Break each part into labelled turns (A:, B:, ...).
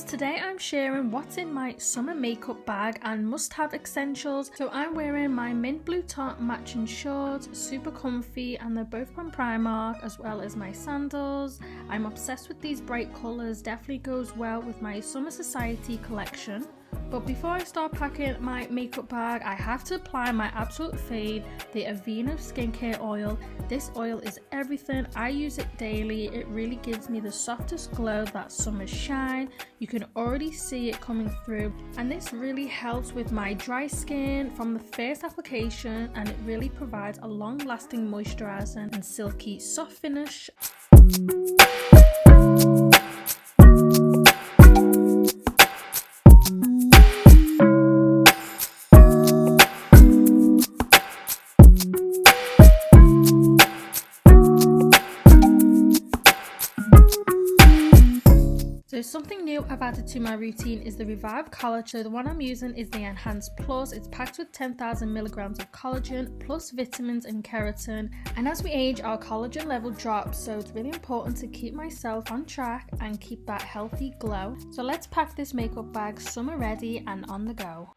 A: Today I'm sharing what's in my summer makeup bag and must-have essentials. So I'm wearing my mint blue top matching shorts, super comfy, and they're both from Primark, as well as my sandals. I'm obsessed with these bright colours, definitely goes well with my Summer Society collection. But before I start packing my makeup bag, I have to apply my absolute fave, the Aveeno skincare oil. This oil is everything. I use it daily. It really gives me the softest glow, that summer shine. You can already see it coming through, and this really helps with my dry skin from the first application, and it really provides a long-lasting moisturizing and silky soft finish. So something new I've added to my routine is the Revive Collagen. So the one I'm using is the Enhanced Plus. It's packed with 10,000 milligrams of collagen plus vitamins and keratin. And as we age, our collagen level drops, so it's really important to keep myself on track and keep that healthy glow. So let's pack this makeup bag summer ready and on the go.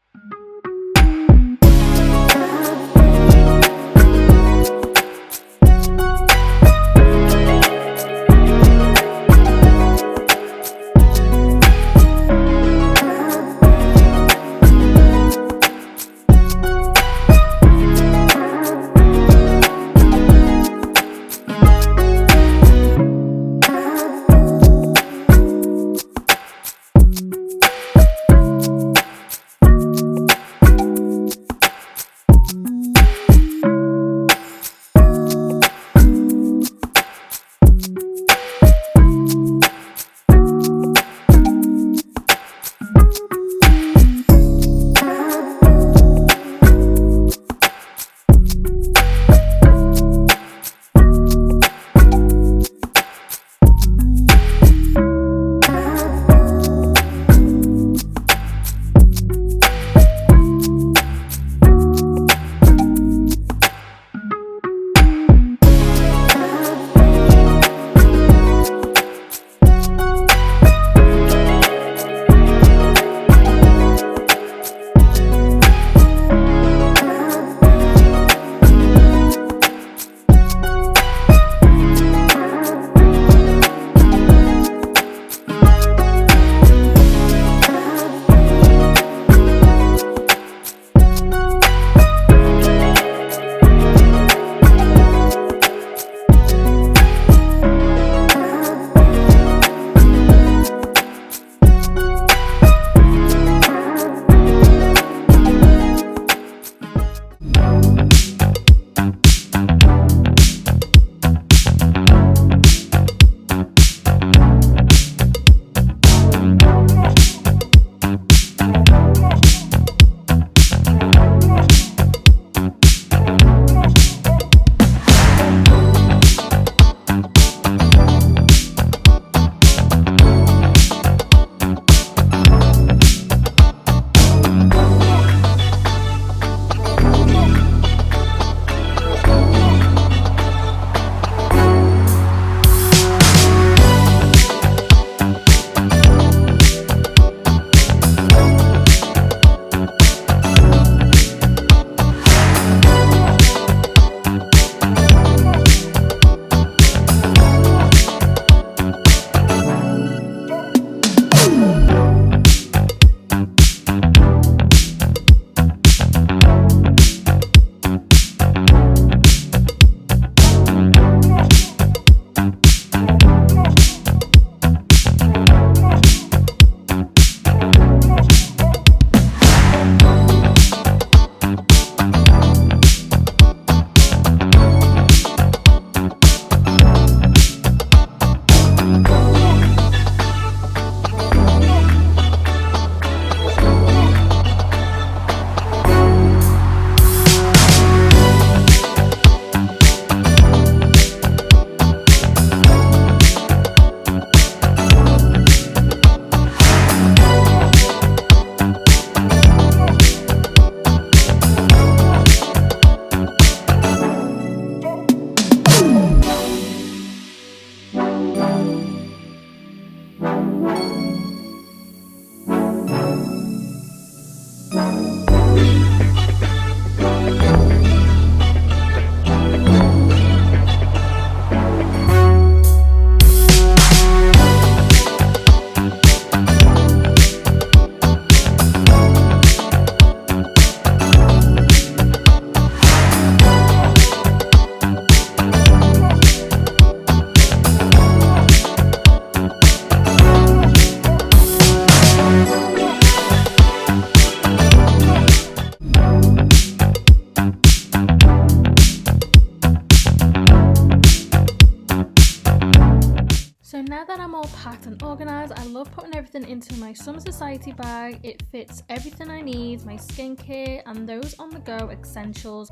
A: Now that I'm all packed and organised, I love putting everything into my Summer Society bag. It fits everything I need, my skincare and those on the go essentials.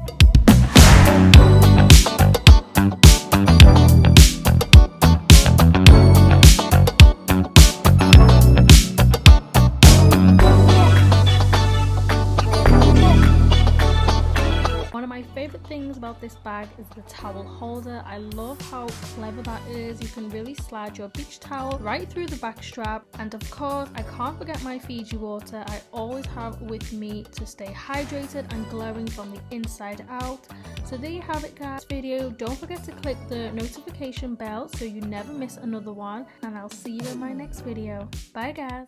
A: One of my favourite things about this bag is the towel holder. I love how clever that is. You can really slide your beach towel right through the back strap, and of course I can't forget my Fiji water. I always have with me to stay hydrated and glowing from the inside out. So there you have it guys, video. Don't forget to click the notification bell so you never miss another one, and I'll see you in my next video. Bye guys.